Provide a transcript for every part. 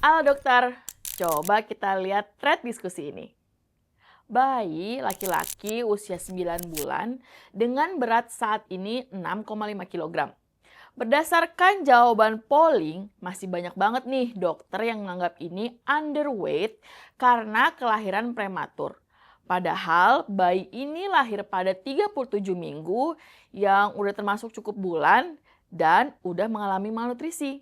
Halo dokter, coba kita lihat thread diskusi ini. Bayi laki-laki usia 9 bulan dengan berat saat ini 6,5 kg. Berdasarkan jawaban polling, masih banyak banget nih dokter yang menganggap ini underweight karena kelahiran prematur. Padahal bayi ini lahir pada 37 minggu yang udah termasuk cukup bulan dan udah mengalami malnutrisi.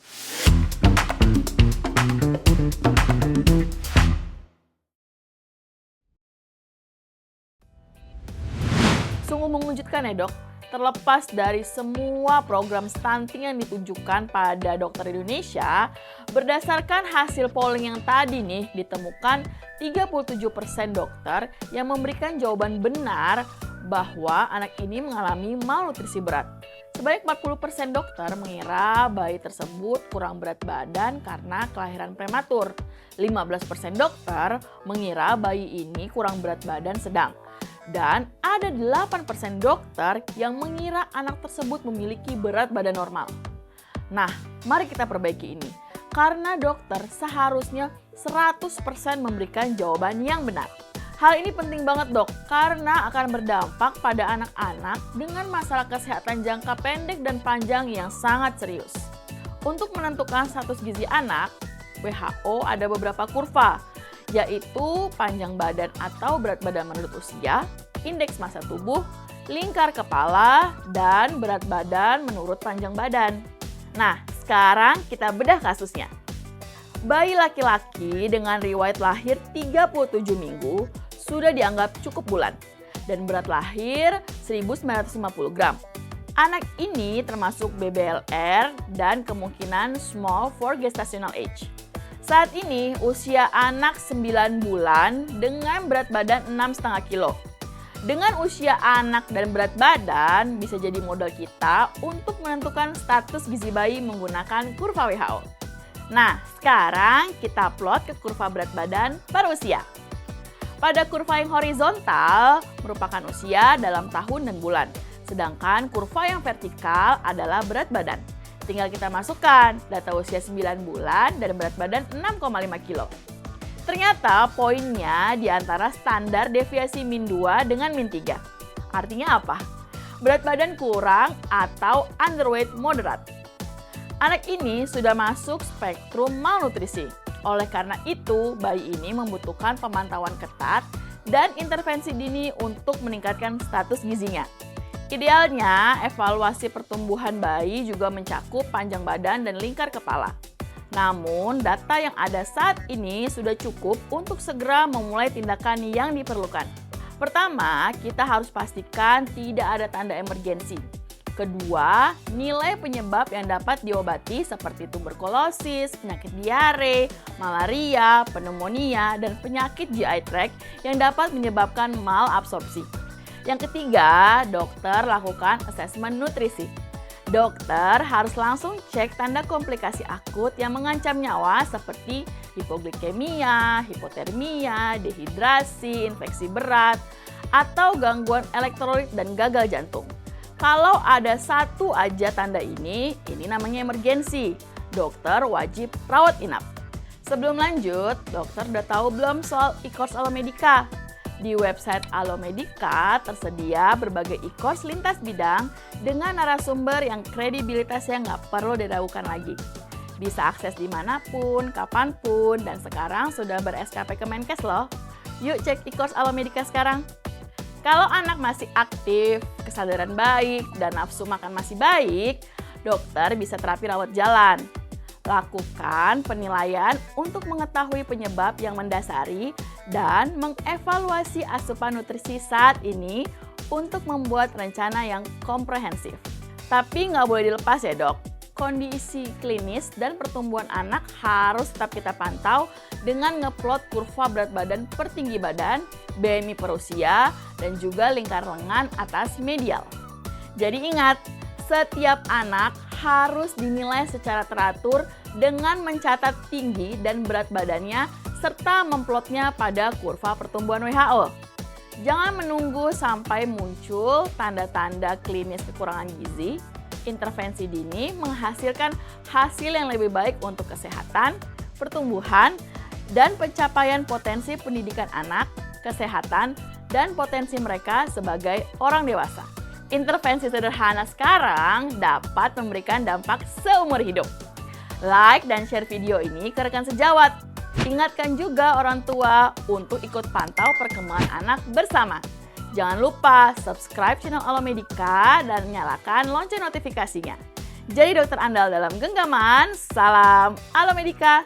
Sungguh mengejutkan ya dok, terlepas dari semua program stunting yang ditunjukkan pada dokter Indonesia, berdasarkan hasil polling yang tadi nih ditemukan 37% dokter yang memberikan jawaban benar bahwa anak ini mengalami malnutrisi berat. Sebanyak 40% dokter mengira bayi tersebut kurang berat badan karena kelahiran prematur. 15% dokter mengira bayi ini kurang berat badan sedang. Dan ada 8% dokter yang mengira anak tersebut memiliki berat badan normal. Nah, mari kita perbaiki ini. Karena dokter seharusnya 100% memberikan jawaban yang benar. Hal ini penting banget dok, karena akan berdampak pada anak-anak dengan masalah kesehatan jangka pendek dan panjang yang sangat serius. Untuk menentukan status gizi anak, WHO ada beberapa kurva, yaitu panjang badan atau berat badan menurut usia, indeks massa tubuh, lingkar kepala, dan berat badan menurut panjang badan. Nah, sekarang kita bedah kasusnya. Bayi laki-laki dengan riwayat lahir 37 minggu sudah dianggap cukup bulan dan berat lahir 1950 gram. Anak ini termasuk BBLR dan kemungkinan small for gestational age. Saat ini usia anak 9 bulan dengan berat badan 6,5 kilo. Dengan usia anak dan berat badan bisa jadi modal kita untuk menentukan status gizi bayi menggunakan kurva WHO. Nah, sekarang kita plot ke kurva berat badan per usia. Pada kurva yang horizontal merupakan usia dalam tahun dan bulan, sedangkan kurva yang vertikal adalah berat badan. Tinggal kita masukkan data usia 9 bulan dan berat badan 6,5 kilo. Ternyata poinnya di antara standar deviasi min 2 dengan min 3. Artinya apa? Berat badan kurang atau underweight moderat. Anak ini sudah masuk spektrum malnutrisi. Oleh karena itu, bayi ini membutuhkan pemantauan ketat dan intervensi dini untuk meningkatkan status gizinya. Idealnya, evaluasi pertumbuhan bayi juga mencakup panjang badan dan lingkar kepala. Namun, data yang ada saat ini sudah cukup untuk segera memulai tindakan yang diperlukan. Pertama, kita harus pastikan tidak ada tanda emergensi. Kedua, nilai penyebab yang dapat diobati seperti tuberkulosis, penyakit diare, malaria, pneumonia, dan penyakit GI tract yang dapat menyebabkan malabsorpsi. Yang ketiga, dokter lakukan asesmen nutrisi. Dokter harus langsung cek tanda komplikasi akut yang mengancam nyawa seperti hipoglikemia, hipotermia, dehidrasi, infeksi berat, atau gangguan elektrolit dan gagal jantung. Kalau ada satu aja tanda ini namanya emergensi. Dokter wajib rawat inap. Sebelum lanjut, dokter udah tahu belum soal e-course Alomedica? Di website Alomedica tersedia berbagai e-course lintas bidang dengan narasumber yang kredibilitasnya nggak perlu diragukan lagi. Bisa akses dimanapun, kapanpun, dan sekarang sudah ber-SKP Kemenkes loh. Yuk cek e-course Alomedica sekarang. Kalau anak masih aktif, kesadaran baik, dan nafsu makan masih baik, dokter bisa terapi rawat jalan. Lakukan penilaian untuk mengetahui penyebab yang mendasari dan mengevaluasi asupan nutrisi saat ini untuk membuat rencana yang komprehensif. Tapi nggak boleh dilepas ya dok, kondisi klinis dan pertumbuhan anak harus tetap kita pantau dengan ngeplot kurva berat badan per tinggi badan, BMI per usia, dan juga lingkar lengan atas medial. Jadi ingat, setiap anak harus dinilai secara teratur dengan mencatat tinggi dan berat badannya serta memplotnya pada kurva pertumbuhan WHO. Jangan menunggu sampai muncul tanda-tanda klinis kekurangan gizi. Intervensi dini menghasilkan hasil yang lebih baik untuk kesehatan, pertumbuhan, dan pencapaian potensi pendidikan anak, kesehatan, dan potensi mereka sebagai orang dewasa. Intervensi sederhana sekarang dapat memberikan dampak seumur hidup. Like dan share video ini ke rekan sejawat. Ingatkan juga orang tua untuk ikut pantau perkembangan anak bersama. Jangan lupa subscribe channel Alomedica dan nyalakan lonceng notifikasinya. Jadi dokter andal dalam genggaman, salam Alomedica.